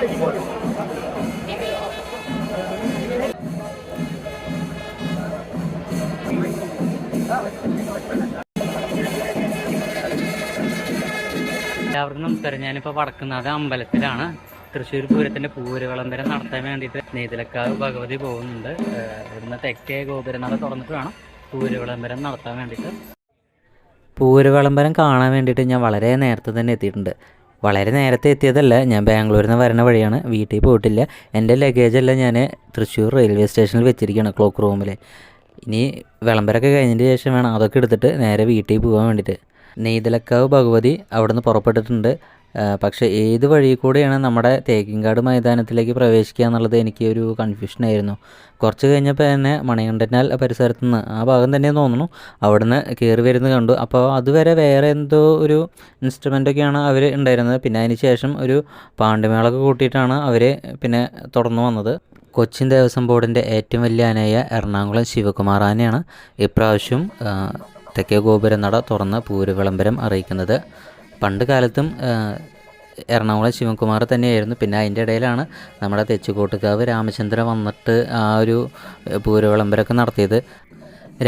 എല്ലാവർക്കും നമസ്കാരം. ഞാനിപ്പോൾ വടക്കുന്നാഥ അമ്പലത്തിലാണ്. തൃശ്ശൂർ പൂരത്തിൻ്റെ പൂരവിളംബരം നടത്താൻ വേണ്ടിയിട്ട് നെയ്തലക്കാവ് ഭഗവതി പോകുന്നുണ്ട്. ഇവിടുന്ന് തെക്കേ ഗോപുരനട തുറന്നിട്ട് വേണം പൂരവിളംബരം നടത്താൻ വേണ്ടിയിട്ട്. പൂരവിളംബരം കാണാൻ വേണ്ടിയിട്ട് ഞാൻ വളരെ നേരത്തെ തന്നെ എത്തിയിട്ടുണ്ട്. വളരെ നേരത്തെ എത്തിയതല്ല, ഞാൻ ബാംഗ്ലൂരിൽ നിന്ന് വരുന്ന വഴിയാണ്, വീട്ടിൽ പോയിട്ടില്ല. എൻ്റെ ലഗേജെല്ലാം ഞാൻ തൃശ്ശൂർ റെയിൽവേ സ്റ്റേഷനിൽ വെച്ചിരിക്കുകയാണ്, ക്ലോക്ക് റൂമിൽ. ഇനി വിളംബരമൊക്കെ കഴിഞ്ഞതിന് ശേഷം വേണം അതൊക്കെ എടുത്തിട്ട് നേരെ വീട്ടിൽ പോകാൻ വേണ്ടിയിട്ട്. നെയ്തലക്കാവ് ഭഗവതി അവിടെ നിന്ന് പുറപ്പെട്ടിട്ടുണ്ട്. പക്ഷേ ഏത് വഴി കൂടെയാണ് നമ്മുടെ തേക്കിൻകാട് മൈതാനത്തിലേക്ക് പ്രവേശിക്കുക എന്നുള്ളത് എനിക്ക് ഒരു കൺഫ്യൂഷനായിരുന്നു. കുറച്ച് കഴിഞ്ഞപ്പോൾ തന്നെ മണികണ്ഠനാൽ പരിസരത്തു നിന്ന്, ആ ഭാഗം തന്നെ തോന്നുന്നു, അവിടെ നിന്ന് കയറി വരുന്നത് കണ്ടു. അപ്പോൾ അതുവരെ വേറെ എന്തോ ഒരു ഇൻസ്ട്രുമെൻ്റൊക്കെയാണ് അവർ ഉണ്ടായിരുന്നത്. പിന്നെ അതിന് ശേഷം ഒരു പാണ്ഡ്യമേളൊക്കെ കൂട്ടിയിട്ടാണ് അവർ പിന്നെ തുടർന്നു വന്നത്. കൊച്ചിൻ ദേവസ്വം ബോർഡിൻ്റെ ഏറ്റവും വലിയ ആനയായ എറണാകുളം ശിവകുമാർ ആനയാണ് ഇപ്രാവശ്യം തെക്കേ ഗോപുരനട തുറന്ന് പൂരവിളംബരം അറിയിക്കുന്നത്. പണ്ട് കാലത്തും എറണാകുളം ശിവകുമാർ തന്നെയായിരുന്നു. പിന്നെ അതിൻ്റെ ഇടയിലാണ് നമ്മുടെ തെച്ചിക്കോട്ടുകാവ് രാമചന്ദ്രൻ വന്നിട്ട് ആ ഒരു പൂരവിളംബരമൊക്കെ നടത്തിയത്.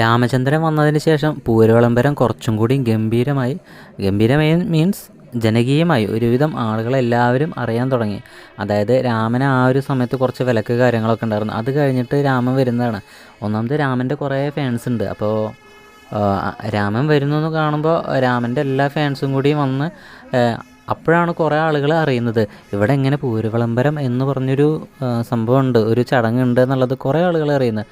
രാമചന്ദ്രൻ വന്നതിന് ശേഷം പൂരവിളംബരം കുറച്ചും കൂടി ഗംഭീരമായി മീൻസ് ജനകീയമായി ഒരുവിധം ആളുകളെല്ലാവരും അറിയാൻ തുടങ്ങി. അതായത് രാമന് ആ ഒരു സമയത്ത് കുറച്ച് വിലക്ക് കാര്യങ്ങളൊക്കെ ഉണ്ടായിരുന്നു. അത് കഴിഞ്ഞിട്ട് രാമൻ വരുന്നതാണ്. ഒന്നാമത് രാമൻ്റെ കുറേ ഫാൻസ് ഉണ്ട്. അപ്പോൾ രാമൻ വരുന്നു എന്ന് കാണുമ്പോൾ രാമൻ്റെ എല്ലാ ഫാൻസും കൂടി വന്ന് അപ്പോഴാണ് കുറേ ആളുകൾ അറിയുന്നത് ഇവിടെ ഇങ്ങനെ പൂരവിളംബരം എന്ന് പറഞ്ഞൊരു സംഭവമുണ്ട്, ഒരു ചടങ്ങുണ്ട് എന്നുള്ളത് കുറേ ആളുകൾ അറിയുന്നത്.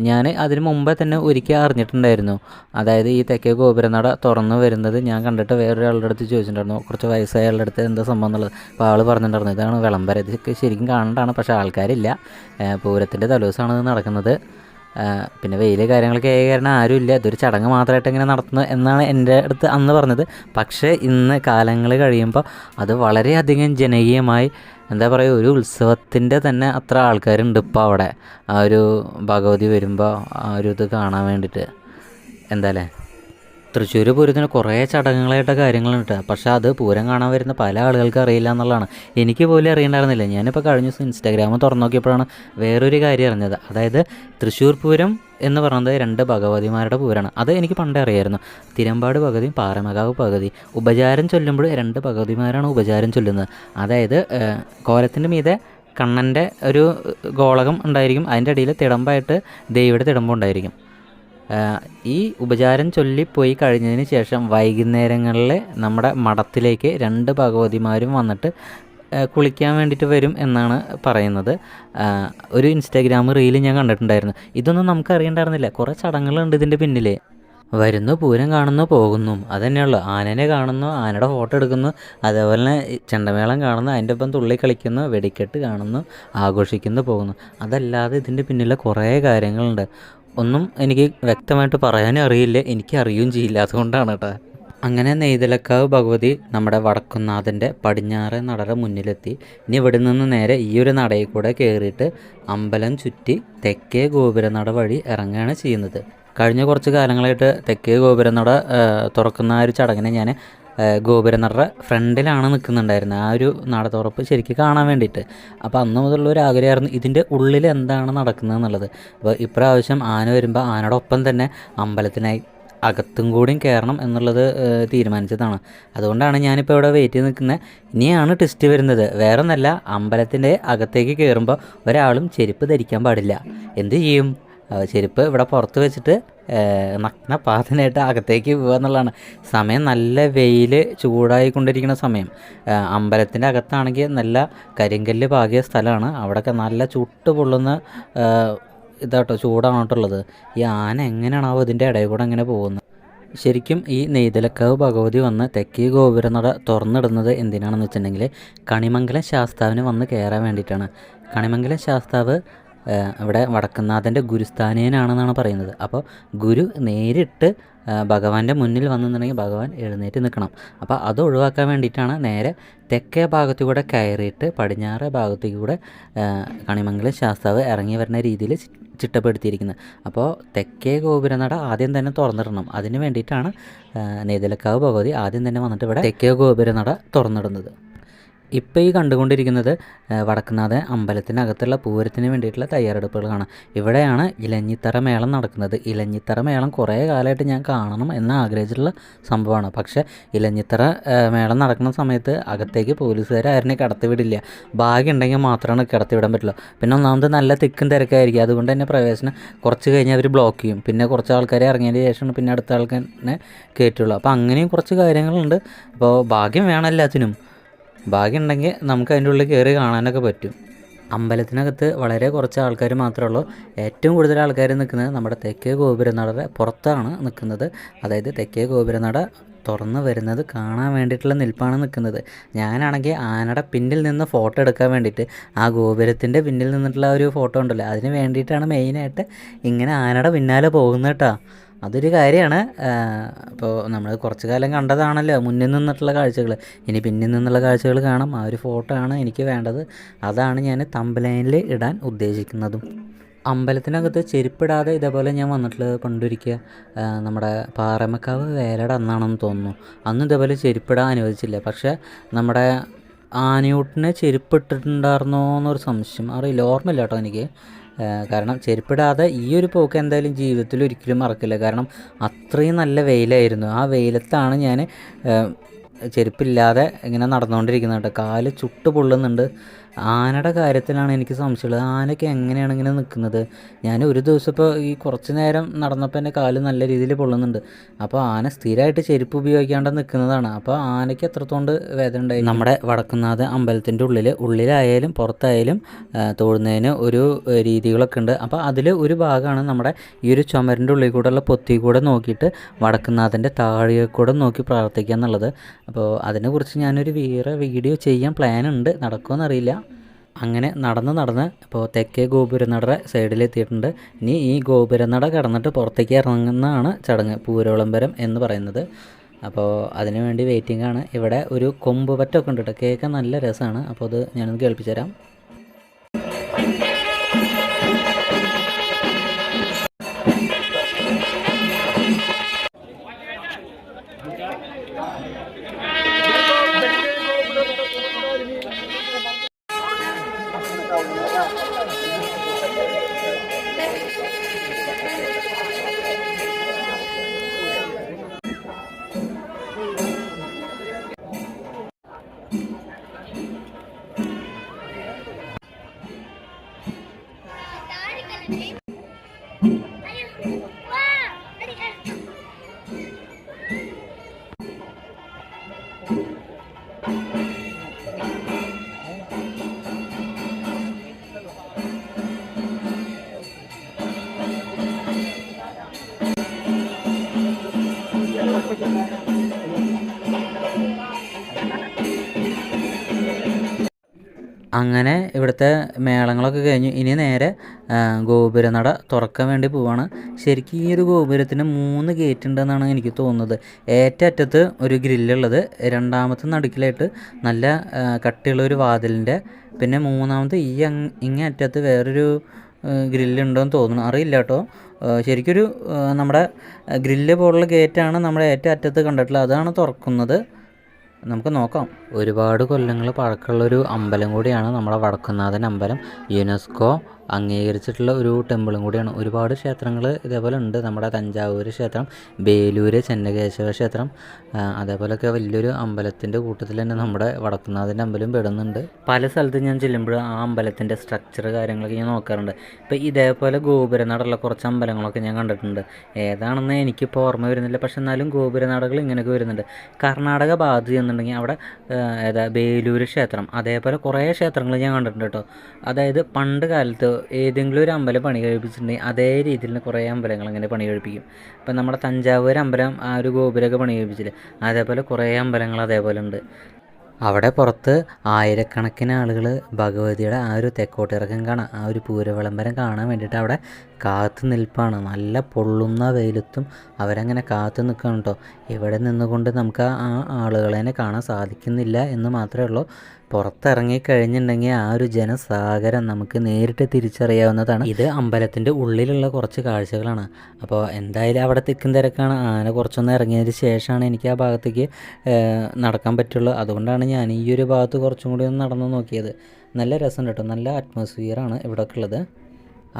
ഞാൻ അതിന് മുമ്പേ തന്നെ ഒരിക്കൽ അറിഞ്ഞിട്ടുണ്ടായിരുന്നു. അതായത് ഈ തെക്കേ ഗോപുരനട തുറന്ന് വരുന്നത് ഞാൻ കണ്ടിട്ട് വേറൊരാളുടെ അടുത്ത് ചോദിച്ചിട്ടുണ്ടായിരുന്നു, കുറച്ച് വയസ്സായ ആളുടെ അടുത്ത് എന്താ സംഭവം എന്നുള്ളത്. അപ്പോൾ ആൾ പറഞ്ഞിട്ടുണ്ടായിരുന്നു ഇതാണ് വിളംബരം, ഇതൊക്കെ ശരിക്കും കാണേണ്ടതാണ്, പക്ഷേ ആൾക്കാരില്ല, പൂരത്തിൻ്റെ തലേദിവസമാണ് ഇത് നടക്കുന്നത്. പിന്നെ വെയിൽ കാര്യങ്ങളൊക്കെ ആയ കാരണം ആരുമില്ല, ഇതൊരു ചടങ്ങ് മാത്രമായിട്ട് ഇങ്ങനെ നടത്തുന്നു എന്നാണ് എൻ്റെ അടുത്ത് അന്ന് പറഞ്ഞത്. പക്ഷേ ഇന്ന് കാലങ്ങൾ കഴിയുമ്പോൾ അത് വളരെയധികം ജനകീയമായി, എന്താ പറയുക, ഒരു ഉത്സവത്തിൻ്റെ തന്നെ അത്ര ആൾക്കാരുണ്ട് ഇപ്പോൾ അവിടെ. ആ ഒരു ഭഗവതി വരുമ്പോൾ ആ ഒരു ഇത് കാണാൻ വേണ്ടിയിട്ട്. എന്തായാലേ തൃശ്ശൂർ പൂരത്തിന് കുറേ ചടങ്ങുകളായിട്ട് കാര്യങ്ങളുണ്ട്. പക്ഷേ അത് പൂരം കാണാൻ വരുന്ന പല ആളുകൾക്ക് അറിയില്ല എന്നുള്ളതാണ്. എനിക്ക് പോലും അറിയണ്ടായിരുന്നില്ല. ഞാനിപ്പോൾ കഴിഞ്ഞ ദിവസം ഇൻസ്റ്റാഗ്രാം തുറന്നു നോക്കിയപ്പോഴാണ് വേറൊരു കാര്യം അറിഞ്ഞത്. അതായത് തൃശ്ശൂർ പൂരം എന്ന് പറയുന്നത് 2 ഭഗവതിമാരുടെ പൂരമാണ്. അത് എനിക്ക് പണ്ടേ അറിയായിരുന്നു. തിരുമ്പാട് ഭഗവതിയും പാറമേക്കാവ് ഭഗവതി. ഉപചാരം ചൊല്ലുമ്പോൾ 2 ഭഗവതിമാരാണ് ഉപചാരം ചൊല്ലുന്നത്. അതായത് കോലത്തിൻ്റെ മീതെ കണ്ണൻ്റെ ഒരു ഗോളകം ഉണ്ടായിരിക്കും, അതിൻ്റെ അടിയിൽ തിടമ്പായിട്ട് ദേവിയുടെ തിടമ്പ് ഉണ്ടായിരിക്കും. ഈ ഉപചാരം ചൊല്ലിപ്പോയി കഴിഞ്ഞതിന് ശേഷം വൈകുന്നേരങ്ങളിൽ നമ്മുടെ മഠത്തിലേക്ക് 2 ഭഗവതിമാരും വന്നിട്ട് കുളിക്കാൻ വേണ്ടിയിട്ട് വരും എന്നാണ് പറയുന്നത്. ഒരു ഇൻസ്റ്റാഗ്രാം റീൽ ഞാൻ കണ്ടിട്ടുണ്ടായിരുന്നു. ഇതൊന്നും നമുക്ക് അറിയണ്ടായിരുന്നില്ല. കുറേ ചടങ്ങുകളുണ്ട് ഇതിൻ്റെ പിന്നിൽ. വരുന്നു, പൂരം കാണുന്നു, പോകുന്നു, അതുതന്നെയുള്ളൂ. ആനനെ കാണുന്നു, ആനയുടെ ഫോട്ടോ എടുക്കുന്നു, അതേപോലെ തന്നെ ചെണ്ടമേളം കാണുന്നു, അതിൻ്റെ ഒപ്പം തുള്ളി കളിക്കുന്നു, വെടിക്കെട്ട് കാണുന്നു, ആഘോഷിക്കുന്നു, പോകുന്നു. അതല്ലാതെ ഇതിൻ്റെ പിന്നിൽ കുറേ കാര്യങ്ങളുണ്ട്. ഒന്നും എനിക്ക് വ്യക്തമായിട്ട് പറയാനും അറിയില്ല, എനിക്ക് അറിയുകയും ചെയ്യില്ല, അതുകൊണ്ടാണ് കേട്ടോ. അങ്ങനെ നെയ്തലക്കാവ് ഭഗവതി നമ്മുടെ വടക്കുന്നാഥൻ്റെ പടിഞ്ഞാറ് നടയുടെ മുന്നിലെത്തി. ഇനി ഇവിടെ നിന്ന് നേരെ ഈ ഒരു നടയിൽ കൂടെ കയറിയിട്ട് അമ്പലം ചുറ്റി തെക്കേ ഗോപുരനട വഴി ഇറങ്ങുകയാണ് ചെയ്യുന്നത്. കഴിഞ്ഞ കുറച്ച് കാലങ്ങളായിട്ട് തെക്കേ ഗോപുരനട തുറക്കുന്ന ആ ഒരു ചടങ്ങിനെ ഞാൻ ഗോപുരനടയുടെ ഫ്രണ്ടിലാണ് നിൽക്കുന്നുണ്ടായിരുന്നത്, ആ ഒരു നട തുറപ്പ് ശരിക്കും കാണാൻ വേണ്ടിയിട്ട്. അപ്പോൾ അന്ന് മുതലുള്ള ഒരു ആഗ്രഹമായിരുന്നു ഇതിൻ്റെ ഉള്ളിൽ എന്താണ് നടക്കുന്നത് എന്നുള്ളത്. അപ്പോൾ ഇപ്രാവശ്യം ആന വരുമ്പോൾ ആനയോടൊപ്പം തന്നെ അമ്പലത്തിനായി അകത്തും കൂടിയും കയറണം എന്നുള്ളത് തീരുമാനിച്ചതാണ്. അതുകൊണ്ടാണ് ഞാനിപ്പോൾ ഇവിടെ വെയിറ്റ് ചെയ്ത് നിൽക്കുന്നത്. ഇനിയാണ് ടെസ്റ്റ് വരുന്നത്. വേറെ ഒന്നല്ല, അമ്പലത്തിൻ്റെ അകത്തേക്ക് കയറുമ്പോൾ ഒരാളും ചെരുപ്പ് ധരിക്കാൻ പാടില്ല. എന്ത് ചെയ്യും? ചെരുപ്പ് ഇവിടെ പുറത്ത് വെച്ചിട്ട് നഗ്ന പാതനായിട്ട് അകത്തേക്ക് പോകുക എന്നുള്ളതാണ്. സമയം നല്ല വെയിൽ ചൂടായിക്കൊണ്ടിരിക്കുന്ന സമയം. അമ്പലത്തിൻ്റെ അകത്താണെങ്കിൽ നല്ല കരിങ്കല്ല് പാകിയ സ്ഥലമാണ്. അവിടെയൊക്കെ നല്ല ചുട്ട് പൊള്ളുന്ന ഇതാട്ടോ, ചൂടാണ് കേട്ടുള്ളത്. ഈ ആന എങ്ങനെയാണാവോ ഇതിൻ്റെ ഇടയിൽ കൂടെ അങ്ങനെ പോകുന്നത്? ശരിക്കും ഈ നെയ്തലക്കാവ് ഭഗവതി വന്ന് തെക്കേ ഗോപുരനട തുറന്നിടുന്നത് എന്തിനാണെന്ന് വെച്ചിട്ടുണ്ടെങ്കിൽ കണിമംഗലം ശാസ്താവിന് വന്ന് കയറാൻ വേണ്ടിയിട്ടാണ്. കണിമംഗലം ശാസ്താവ് ഇവിടെ വടക്കുന്നാഥൻ്റെ ഗുരുസ്ഥാനീയനാണെന്നാണ് പറയുന്നത്. അപ്പോൾ ഗുരു നേരിട്ട് ഭഗവാന്റെ മുന്നിൽ വന്നിട്ടുണ്ടെങ്കിൽ ഭഗവാൻ എഴുന്നേറ്റ് നിൽക്കണം. അപ്പോൾ അത് ഒഴിവാക്കാൻ വേണ്ടിയിട്ടാണ് നേരെ തെക്കേ ഭാഗത്തു കൂടെ കയറിയിട്ട് പടിഞ്ഞാറ് ഭാഗത്തേക്ക് കൂടെ കണിമംഗലം ശാസ്താവ് ഇറങ്ങി വരുന്ന രീതിയിൽ ചിട്ടപ്പെടുത്തിയിരിക്കുന്നത്. അപ്പോൾ തെക്കേ ഗോപുരനട ആദ്യം തന്നെ തുറന്നിടണം. അതിന് വേണ്ടിയിട്ടാണ് നെയ്തലക്കാവ് ഭഗവതി ആദ്യം തന്നെ വന്നിട്ട് ഇവിടെ തെക്കേ ഗോപുരനട തുറന്നിടുന്നത്. ഇപ്പോൾ ഈ കണ്ടുകൊണ്ടിരിക്കുന്നത് വടക്കുന്നാഥൻ അമ്പലത്തിനകത്തുള്ള പൂരത്തിന് വേണ്ടിയിട്ടുള്ള തയ്യാറെടുപ്പുകളാണ്. ഇവിടെയാണ് ഇലഞ്ഞിത്തറ മേളം നടക്കുന്നത്. ഇലഞ്ഞിത്തറ മേളം കുറേ കാലമായിട്ട് ഞാൻ കാണണം എന്ന് ആഗ്രഹിച്ചിട്ടുള്ള സംഭവമാണ്. പക്ഷേ ഇലഞ്ഞിത്തറ മേളം നടക്കുന്ന സമയത്ത് അകത്തേക്ക് പോലീസുകാർ ആരും കടത്തിവിടില്ല. ഭാഗ്യമുണ്ടെങ്കിൽ മാത്രമാണ് കടത്തിവിടാൻ പറ്റുള്ളൂ. പിന്നെ ഒന്നാമത് നല്ല തിക്കും തിരക്കായിരിക്കും. അതുകൊണ്ട് തന്നെ പ്രവേശനം കുറച്ച് കഴിഞ്ഞ് അവർ ബ്ലോക്ക് ചെയ്യും. പിന്നെ കുറച്ച് ആൾക്കാരെ ഇറങ്ങിയതിന് ശേഷമാണ് പിന്നെ അടുത്ത ആൾക്കാരെ കയറ്റുള്ളൂ. അപ്പോൾ അങ്ങനെയും കുറച്ച് കാര്യങ്ങളുണ്ട്. അപ്പോൾ ഭാഗ്യം വേണം എല്ലാത്തിനും. ഭാഗ്യമുണ്ടെങ്കിൽ നമുക്ക് അതിൻ്റെ ഉള്ളിൽ കയറി കാണാനൊക്കെ പറ്റും. അമ്പലത്തിനകത്ത് വളരെ കുറച്ച് ആൾക്കാർ മാത്രമേ ഉള്ളൂ. ഏറ്റവും കൂടുതൽ ആൾക്കാർ നിൽക്കുന്നത് നമ്മുടെ തെക്കേ ഗോപുരനടയുടെ പുറത്താണ് നിൽക്കുന്നത്. അതായത് തെക്കേ ഗോപുരനട തുറന്ന് വരുന്നത് കാണാൻ വേണ്ടിയിട്ടുള്ള നിൽപ്പാണ് നിൽക്കുന്നത്. ഞാനാണെങ്കിൽ ആനയുടെ പിന്നിൽ നിന്ന് ഫോട്ടോ എടുക്കാൻ വേണ്ടിയിട്ട് ആ ഗോപുരത്തിൻ്റെ പിന്നിൽ നിന്നിട്ടുള്ള ഒരു ഫോട്ടോ ഉണ്ടല്ലോ, അതിന് വേണ്ടിയിട്ടാണ് മെയിനായിട്ട് ഇങ്ങനെ ആനയുടെ പിന്നാലെ പോകുന്നത് കേട്ടോ. അതൊരു കാര്യമാണ്. അപ്പോൾ നമ്മൾ കുറച്ച് കാലം കണ്ടതാണല്ലോ മുന്നിൽ നിന്നിട്ടുള്ള കാഴ്ചകൾ. ഇനി പിന്നിൽ നിന്നുള്ള കാഴ്ചകൾ കാണാം. ആ ഒരു ഫോട്ടോ ആണ് എനിക്ക് വേണ്ടത്. അതാണ് ഞാൻ തമ്പലൈനിൽ ഇടാൻ ഉദ്ദേശിക്കുന്നതും. അമ്പലത്തിനകത്ത് ചെരുപ്പിടാതെ ഇതേപോലെ ഞാൻ വന്നിട്ടുള്ളത് പണ്ടൊരിക്കുക നമ്മുടെ പാറമക്കാവ് വേലയുടെ അന്നാണെന്ന് തോന്നുന്നു. അന്ന് ഇതേപോലെ ചെരുപ്പിടാൻ അനുവദിച്ചില്ല. പക്ഷേ നമ്മുടെ ആനയൂട്ടിന് ചെരുപ്പിട്ടിട്ടുണ്ടായിരുന്നോ എന്നൊരു സംശയം, അറിയില്ല, ഓർമ്മയില്ല കേട്ടോ എനിക്ക്. കാരണം ചെരുപ്പിടാതെ ഈ ഒരു പോക്ക് എന്തായാലും ജീവിതത്തിൽ ഒരിക്കലും മറക്കില്ല. കാരണം അത്രയും നല്ല വെയിലായിരുന്നു. ആ വെയിലത്താണ് ഞാൻ ചെരുപ്പില്ലാതെ ഇങ്ങനെ നടന്നുകൊണ്ടിരിക്കുന്നത് കേട്ടോ. കാല് ചുട്ട് പൊള്ളുന്നുണ്ട്. ആനയുടെ കാര്യത്തിലാണ് എനിക്ക് സംശയമുള്ളത്. ആനയ്ക്ക് എങ്ങനെയാണ് ഇങ്ങനെ നിൽക്കുന്നത്? ഞാൻ ഒരു ദിവസം ഇപ്പോൾ ഈ കുറച്ച് നേരം നടന്നപ്പോൾ എൻ്റെ കാല് നല്ല രീതിയിൽ പൊള്ളുന്നുണ്ട്. അപ്പോൾ ആന സ്ഥിരമായിട്ട് ചെരുപ്പ് ഉപയോഗിക്കാണ്ട് നിൽക്കുന്നതാണ്. അപ്പോൾ ആനയ്ക്ക് എത്രത്തോണ്ട് വേദന ഉണ്ടായി. നമ്മുടെ വടക്കുന്നാഥ അമ്പലത്തിൻ്റെ ഉള്ളിലായാലും പുറത്തായാലും തൊഴുന്നതിന് ഒരു രീതികളൊക്കെ ഉണ്ട്. അപ്പോൾ അതിൽ ഒരു ഭാഗമാണ് നമ്മുടെ ഈ ഒരു ചുമരിൻ്റെ ഉള്ളിൽ കൂടെയുള്ള പൊത്തി കൂടെ നോക്കിയിട്ട് വടക്കുന്നാഥൻ്റെ താഴെ കൂടെ നോക്കി പ്രാർത്ഥിക്കുക എന്നുള്ളത്. അപ്പോൾ അതിനെക്കുറിച്ച് ഞാനൊരു വേറെ വീഡിയോ ചെയ്യാൻ പ്ലാനുണ്ട്. നടക്കുമെന്നറിയില്ല. അങ്ങനെ നടന്ന് ഇപ്പോൾ തെക്കേ ഗോപുരനട സൈഡിലെത്തിയിട്ടുണ്ട്. ഇനി ഈ ഗോപുരനട കടന്നിട്ട് പുറത്തേക്ക് ഇറങ്ങുന്നതാണ് ചടങ്ങ്, പൂരവിളംബരം എന്ന് പറയുന്നത്. അപ്പോൾ അതിനു വേണ്ടി വെയിറ്റിംഗ് ആണ്. ഇവിടെ ഒരു കൊമ്പ് പറ്റൊക്കെ ഉണ്ട് കേട്ടോ. കേൾക്കാൻ നല്ല രസമാണ്. അപ്പോൾ അത് ഞാനൊന്ന് കേൾപ്പിച്ചു തരാം. അങ്ങനെ ഇവിടുത്തെ മേളങ്ങളൊക്കെ കഴിഞ്ഞു. ഇനി നേരെ ഗോപുരനട തുറക്കാൻ വേണ്ടി പോവാണ്. ശരിക്കും ഈ ഒരു ഗോപുരത്തിന് 3 ഗേറ്റ് ഉണ്ടെന്നാണ് എനിക്ക് തോന്നുന്നത്. ഏറ്ററ്റത്ത് ഒരു ഗ്രില്ലുള്ളത്, രണ്ടാമത്തെ നടുക്കിലായിട്ട് നല്ല കട്ടിയുള്ളൊരു വാതിലിൻ്റെ, പിന്നെ മൂന്നാമത് ഇങ്ങേ അറ്റത്ത് വേറൊരു ഗ്രില്ലുണ്ടോയെന്ന് തോന്നുന്നു, അറിയില്ല കേട്ടോ. ശരിക്കൊരു നമ്മുടെ ഗ്രില്ല് പോലുള്ള ഗേറ്റാണ് നമ്മുടെ ഏറ്റവും അറ്റത്ത് കണ്ടിട്ടുള്ളത്. അതാണ് തുറക്കുന്നത്. നമുക്ക് നോക്കാം. ഒരുപാട് കൊല്ലങ്ങൾ പഴക്കമുള്ളൊരു അമ്പലം കൂടിയാണ് നമ്മുടെ വടക്കുന്നാഥൻ അമ്പലം. യുനെസ്കോ അംഗീകരിച്ചിട്ടുള്ള ഒരു ടെമ്പിളും കൂടിയാണ്. ഒരുപാട് ക്ഷേത്രങ്ങൾ ഇതേപോലെ ഉണ്ട്. നമ്മുടെ തഞ്ചാവൂർ ക്ഷേത്രം, ബേലൂര് ചെന്നകേശവ ക്ഷേത്രം, അതേപോലെയൊക്കെ വലിയൊരു അമ്പലത്തിൻ്റെ കൂട്ടത്തിൽ തന്നെ നമ്മുടെ വടക്കുന്നാഥൻ്റെ അമ്പലം പെടുന്നുണ്ട്. പല സ്ഥലത്തും ഞാൻ ചെല്ലുമ്പോൾ ആ അമ്പലത്തിൻ്റെ സ്ട്രക്ചർ കാര്യങ്ങളൊക്കെ ഞാൻ നോക്കാറുണ്ട്. ഇപ്പോൾ ഇതേപോലെ ഗോപുരനടയുള്ള കുറച്ച് അമ്പലങ്ങളൊക്കെ ഞാൻ കണ്ടിട്ടുണ്ട്. ഏതാണെന്ന് എനിക്കിപ്പോൾ ഓർമ്മ വരുന്നില്ല. പക്ഷെ എന്നാലും ഗോപുരനടകൾ ഇങ്ങനെയൊക്കെ വരുന്നുണ്ട്. കർണാടക ഭാഗത്ത് ചെന്നുണ്ടെങ്കിൽ അവിടെ ബേലൂർ ക്ഷേത്രം, അതേപോലെ കുറേ ക്ഷേത്രങ്ങൾ ഞാൻ കണ്ടിട്ടുണ്ട് കേട്ടോ. അതായത് പണ്ട് കാലത്ത് ഏതെങ്കിലും ഒരു അമ്പലം പണി കഴിപ്പിച്ചിട്ടുണ്ടെങ്കിൽ അതേ രീതിയിൽ കുറേ അമ്പലങ്ങൾ അങ്ങനെ പണി കഴിപ്പിക്കും. ഇപ്പം നമ്മുടെ തഞ്ചാവൂർ അമ്പലം ആ ഒരു ഗോപുരമൊക്കെ പണി കഴിപ്പിച്ചില്ലേ, അതേപോലെ കുറേ അമ്പലങ്ങൾ അതേപോലെ ഉണ്ട്. അവിടെ പുറത്ത് ആയിരക്കണക്കിന് ആളുകൾ ഭഗവതിയുടെ ആ ഒരു തെക്കോട്ടിറക്കം കാണാൻ, ആ ഒരു പൂരവിളംബരം കാണാൻ വേണ്ടിയിട്ട് അവിടെ കാത്തു നിൽപ്പാണ്. നല്ല പൊള്ളുന്ന വെയിലത്തും അവരങ്ങനെ കാത്തു നിൽക്കണം കേട്ടോ. ഇവിടെ നിന്നുകൊണ്ട് നമുക്ക് ആ ആളുകളെ കാണാൻ സാധിക്കുന്നില്ല എന്ന് മാത്രമേ ഉള്ളൂ. പുറത്തിറങ്ങി കഴിഞ്ഞിട്ടുണ്ടെങ്കിൽ ആ ഒരു ജനസാഗരം നമുക്ക് നേരിട്ട് തിരിച്ചറിയാവുന്നതാണ്. ഇത് അമ്പലത്തിൻ്റെ ഉള്ളിലുള്ള കുറച്ച് കാഴ്ചകളാണ്. അപ്പോൾ എന്തായാലും അവിടെ തിക്കും തിരക്കാണ്. ആന കുറച്ചൊന്ന് ഇറങ്ങിയതിന് ശേഷമാണ് എനിക്ക് ആ ഭാഗത്തേക്ക് നടക്കാൻ പറ്റുള്ളൂ. അതുകൊണ്ടാണ് ഞാൻ ഈ ഒരു ഭാഗത്ത് കുറച്ചും കൂടി ഒന്ന് നടന്നു നോക്കിയത്. നല്ല രസമുണ്ട് കേട്ടോ. നല്ല അറ്റ്മോസ്ഫിയറാണ് ഇവിടെയൊക്കെ ഉള്ളത്.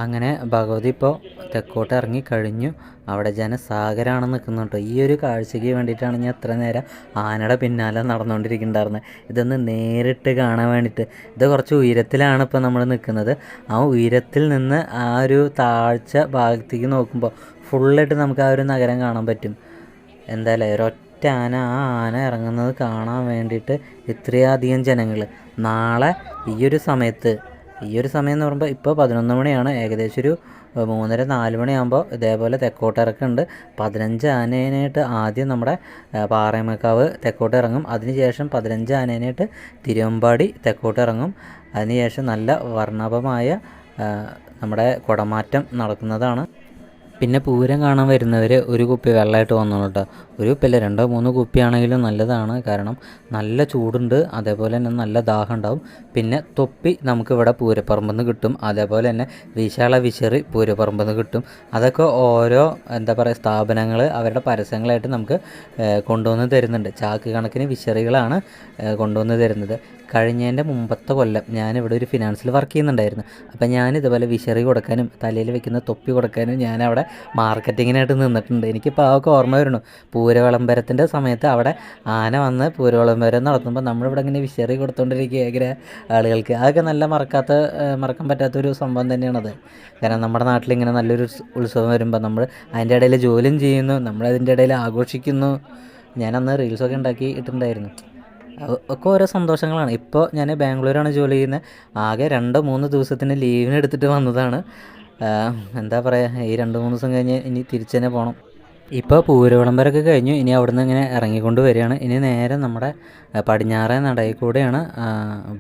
അങ്ങനെ ഭഗവതി ഇപ്പോൾ തെക്കോട്ട് ഇറങ്ങി കഴിഞ്ഞു. അവിടെ ജനസാഗരമാണ് നിൽക്കുന്നത് കേട്ടോ. ഈ ഒരു കാഴ്ചയ്ക്ക് വേണ്ടിയിട്ടാണ് ഞാൻ എത്ര നേരം ആനയുടെ പിന്നാലെ നടന്നുകൊണ്ടിരിക്കുന്നുണ്ടായിരുന്നത്. ഇതൊന്ന് നേരിട്ട് കാണാൻ വേണ്ടിയിട്ട്. ഇത് കുറച്ച് ഉയരത്തിലാണ് ഇപ്പോൾ നമ്മൾ നിൽക്കുന്നത്. ആ ഉയരത്തിൽ നിന്ന് ആ ഒരു താഴ്ച ഭാഗത്തേക്ക് നോക്കുമ്പോൾ ഫുള്ളായിട്ട് നമുക്ക് ആ ഒരു നഗരം കാണാൻ പറ്റും. എന്തായാലും ഒരൊറ്റ ആന, ആ ആന ഇറങ്ങുന്നത് കാണാൻ വേണ്ടിയിട്ട് ഇത്രയധികം ജനങ്ങൾ. നാളെ ഈ ഒരു സമയം എന്ന് പറയുമ്പോൾ ഇപ്പോൾ 11 മണിയാണ്. ഏകദേശം ഒരു 3-4 മണിയാകുമ്പോൾ ഇതേപോലെ തെക്കോട്ടിറക്കുന്നുണ്ട്. 15 ആനേനായിട്ട് ആദ്യം നമ്മുടെ പാറേമക്കാവ് തെക്കോട്ട് ഇറങ്ങും. അതിനുശേഷം 15 ആനേനായിട്ട് തിരുവമ്പാടി തെക്കോട്ട് ഇറങ്ങും. അതിനുശേഷം നല്ല വർണ്ണാഭമായ നമ്മുടെ കുടമാറ്റം നടക്കുന്നതാണ്. പിന്നെ പൂരം കാണാൻ വരുന്നവർ ഒരു കുപ്പി വെള്ളമായിട്ട് വന്നോളൂ കേട്ടോ. ഒരു കുപ്പിയല്ല, 2-3 കുപ്പിയാണെങ്കിലും നല്ലതാണ്. കാരണം നല്ല ചൂടുണ്ട്, അതേപോലെ തന്നെ നല്ല ദാഹം ഉണ്ടാവും. പിന്നെ തൊപ്പി നമുക്കിവിടെ പൂരപ്പറമ്പിൽ നിന്ന് കിട്ടും. അതേപോലെ തന്നെ വിശറി പൂരപ്പറമ്പിൽ നിന്ന് കിട്ടും. അതൊക്കെ ഓരോ സ്ഥാപനങ്ങൾ അവരുടെ പരസ്യങ്ങളായിട്ട് നമുക്ക് കൊണ്ടുവന്ന് തരുന്നുണ്ട്. ചാക്ക് കണക്കിന് വിശറികളാണ് കൊണ്ടുവന്ന് തരുന്നത്. കഴിഞ്ഞതിൻ്റെ മുമ്പത്തെ കൊല്ലം ഞാനിവിടെ ഒരു ഫിനാൻസിൽ വർക്ക് ചെയ്യുന്നുണ്ടായിരുന്നു. അപ്പം ഞാനിതുപോലെ വിശറി കൊടുക്കാനും തലയിൽ വെക്കുന്ന തൊപ്പി കൊടുക്കാനും ഞാനവിടെ മാർക്കറ്റിങ്ങിനായിട്ട് നിന്നിട്ടുണ്ട്. എനിക്കിപ്പോൾ അതൊക്കെ ഓർമ്മ വരണം. പൂരവിളംബരത്തിൻ്റെ സമയത്ത് അവിടെ ആന വന്ന് പൂരവിളംബരം നടത്തുമ്പോൾ നമ്മളിവിടെ ഇങ്ങനെ വിശറി കൊടുത്തുകൊണ്ടിരിക്കുക ആളുകൾക്ക്. അതൊക്കെ നല്ല മറക്കാൻ പറ്റാത്തൊരു സംഭവം തന്നെയാണത്. കാരണം നമ്മുടെ നാട്ടിലിങ്ങനെ നല്ലൊരു ഉത്സവം വരുമ്പോൾ നമ്മൾ അതിൻ്റെ ഇടയിൽ ജോലിയും ചെയ്യുന്നു, നമ്മളതിൻ്റെ ഇടയിൽ ആഘോഷിക്കുന്നു. ഞാനന്ന് റീൽസൊക്കെ ഉണ്ടാക്കി ഇട്ടിട്ടുണ്ടായിരുന്നു. ഒക്കെ ഓരോ സന്തോഷങ്ങളാണ്. ഇപ്പോൾ ഞാൻ ബാംഗ്ലൂരാണ് ജോലി ചെയ്യുന്നത്. ആകെ 2-3 ദിവസത്തിന് ലീവിന് എടുത്തിട്ട് വന്നതാണ്. എന്താ പറയുക, ഈ 2-3 ദിവസം കഴിഞ്ഞ് ഇനി തിരിച്ചു തന്നെ പോകണം. ഇപ്പോൾ പൂരവിളംബരമൊക്കെ കഴിഞ്ഞു. ഇനി അവിടെ നിന്ന് ഇങ്ങനെ ഇറങ്ങിക്കൊണ്ട് വരികയാണ്. ഇനി നേരെ നമ്മുടെ പടിഞ്ഞാറേ നടയിൽ കൂടെയാണ്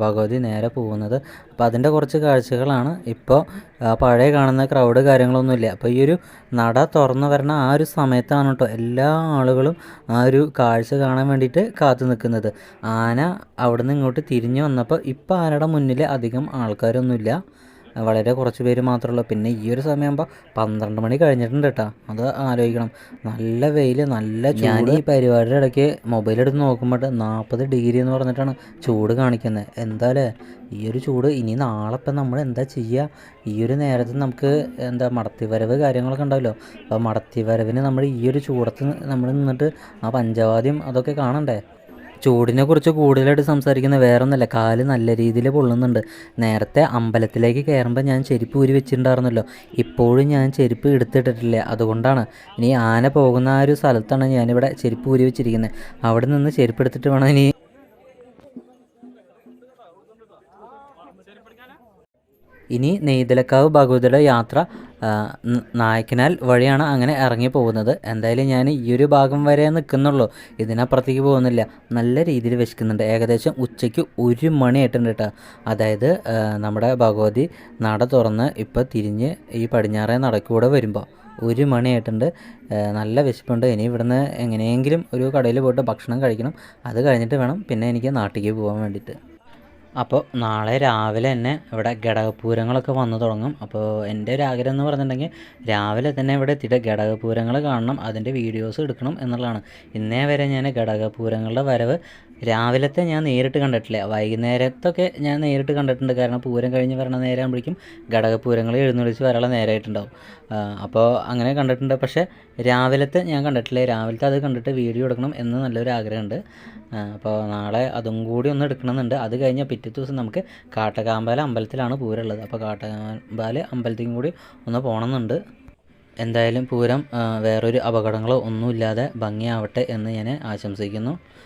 ഭഗവതി നേരെ പോകുന്നത്. അപ്പോൾ അതിൻ്റെ കുറച്ച് കാഴ്ചകളാണ്. ഇപ്പോൾ പഴയ കാണുന്ന ക്രൗഡ് കാര്യങ്ങളൊന്നുമില്ല. അപ്പോൾ ഈ ഒരു നട തുറന്നു വരണ ആ ഒരു സമയത്താണ് കേട്ടോ എല്ലാ ആളുകളും ആ ഒരു കാഴ്ച കാണാൻ വേണ്ടിയിട്ട് കാത്തു നിൽക്കുന്നത്. ആന അവിടെ നിന്ന് ഇങ്ങോട്ട് തിരിഞ്ഞു വന്നപ്പോൾ ഇപ്പോൾ ആനയുടെ മുന്നിൽ അധികം ആൾക്കാരൊന്നുമില്ല, വളരെ കുറച്ച് പേര് മാത്രമേ ഉള്ളൂ. പിന്നെ ഈ ഒരു സമയമാകുമ്പോൾ 12 മണി കഴിഞ്ഞിട്ടുണ്ട് കേട്ടോ. അത് ആലോചിക്കണം. നല്ല വെയിൽ, നല്ല ചൂട്. ഞാൻ ഈ പരിപാടിയുടെ ഇടയ്ക്ക് മൊബൈലെടുത്ത് നോക്കുമ്പോൾ 40 ഡിഗ്രി എന്ന് പറഞ്ഞിട്ടാണ് ചൂട് കാണിക്കുന്നത്. എന്തായാലും ഈ ഒരു ചൂട് ഇനി നാളെ ഇപ്പം നമ്മൾ എന്താ ചെയ്യുക? ഈ ഒരു നേരത്ത് നമുക്ക് മടത്തിവരവ് കാര്യങ്ങളൊക്കെ ഉണ്ടാവല്ലോ. അപ്പോൾ മടത്തിവരവിന് നമ്മൾ ഈ ഒരു ചൂടത്ത് നമ്മൾ നിന്നിട്ട് ആ പഞ്ചവാദ്യം അതൊക്കെ കാണണ്ടേ? ചൂടിനെ കുറിച്ച് കൂടുതലായിട്ട് സംസാരിക്കുന്ന വേറൊന്നുമല്ല, കാല് നല്ല രീതിയിൽ പൊള്ളുന്നുണ്ട്. നേരത്തെ അമ്പലത്തിലേക്ക് കയറുമ്പോൾ ഞാൻ ചെരുപ്പ് ഊരി വെച്ചിട്ടുണ്ടായിരുന്നല്ലോ, ഇപ്പോഴും ഞാൻ ചെരുപ്പ് എടുത്തിട്ടിട്ടില്ല. അതുകൊണ്ടാണ് ഇനി ആന പോകുന്ന ആ ഒരു സ്ഥലത്താണ് ഞാനിവിടെ ചെരുപ്പ് ഊരി വെച്ചിരിക്കുന്നത്. അവിടെ നിന്ന് ചെരുപ്പ് എടുത്തിട്ട് വേണം ഇനി നെയ്തലക്കാവ് ഭഗവതിയുടെ യാത്ര നായക്കനാൽ വഴിയാണ് അങ്ങനെ ഇറങ്ങി പോകുന്നത്. എന്തായാലും ഞാൻ ഈ ഒരു ഭാഗം വരെ നിൽക്കുന്നുള്ളൂ, ഇതിനപ്പുറത്തേക്ക് പോകുന്നില്ല. നല്ല രീതിയിൽ വിശക്കുന്നുണ്ട്. ഏകദേശം ഉച്ചയ്ക്ക് 1 മണിയായിട്ടുണ്ട് കേട്ടോ. അതായത് നമ്മുടെ ഭഗവതി നട തുറന്ന് ഇപ്പോൾ തിരിഞ്ഞ് ഈ പടിഞ്ഞാറേ നടക്കൂടെ വരുമ്പോൾ 1 മണിയായിട്ടുണ്ട്. നല്ല വിശപ്പുണ്ട്. ഇനി ഇവിടുന്ന് എങ്ങനെയെങ്കിലും ഒരു കടയിൽ പോയിട്ട് ഭക്ഷണം കഴിക്കണം. അത് കഴിഞ്ഞിട്ട് വേണം പിന്നെ എനിക്ക് നാട്ടിലേക്ക് പോകാൻ വേണ്ടിയിട്ട്. അപ്പോൾ നാളെ രാവിലെ തന്നെ ഇവിടെ ഘടകപൂരങ്ങളൊക്കെ വന്നു തുടങ്ങും. അപ്പോൾ എൻ്റെ ഒരു ആഗ്രഹം എന്ന് പറഞ്ഞിട്ടുണ്ടെങ്കിൽ രാവിലെ തന്നെ ഇവിടെ എത്തിയിട്ട് ഘടകപൂരങ്ങൾ കാണണം, അതിൻ്റെ വീഡിയോസ് എടുക്കണം എന്നുള്ളതാണ്. ഇന്നേ വരെ ഞാൻ ഘടകപൂരങ്ങളുടെ വരവ് രാവിലത്തെ ഞാൻ നേരിട്ട് കണ്ടിട്ടില്ല. വൈകുന്നേരത്തൊക്കെ ഞാൻ നേരിട്ട് കണ്ടിട്ടുണ്ട്. കാരണം പൂരം കഴിഞ്ഞ് വരണ നേരമാകുമ്പോഴേക്കും ഘടകപൂരങ്ങൾ എഴുന്നള്ളിച്ച് വരാനുള്ള നേരമായിട്ടുണ്ടാവും. അപ്പോൾ അങ്ങനെ കണ്ടിട്ടുണ്ട്. പക്ഷേ രാവിലത്തെ ഞാൻ കണ്ടിട്ടില്ല. രാവിലത്തെ അത് കണ്ടിട്ട് വീഡിയോ എടുക്കണം എന്ന് നല്ലൊരു ആഗ്രഹമുണ്ട്. അപ്പോൾ നാളെ അതും കൂടി ഒന്ന് എടുക്കണമെന്നുണ്ട്. അത് കഴിഞ്ഞാൽ പിറ്റേ ദിവസം നമുക്ക് കാട്ടകാമ്പാല അമ്പലത്തിലാണ് പൂരമുള്ളത്. അപ്പോൾ കാട്ടകാമ്പാല അമ്പലത്തേക്കും കൂടി ഒന്ന് പോകണമെന്നുണ്ട്. എന്തായാലും പൂരം വേറൊരു അപകടങ്ങളോ ഒന്നുമില്ലാതെ ഭംഗിയാവട്ടെ എന്ന് ഞാൻ ആശംസിക്കുന്നു.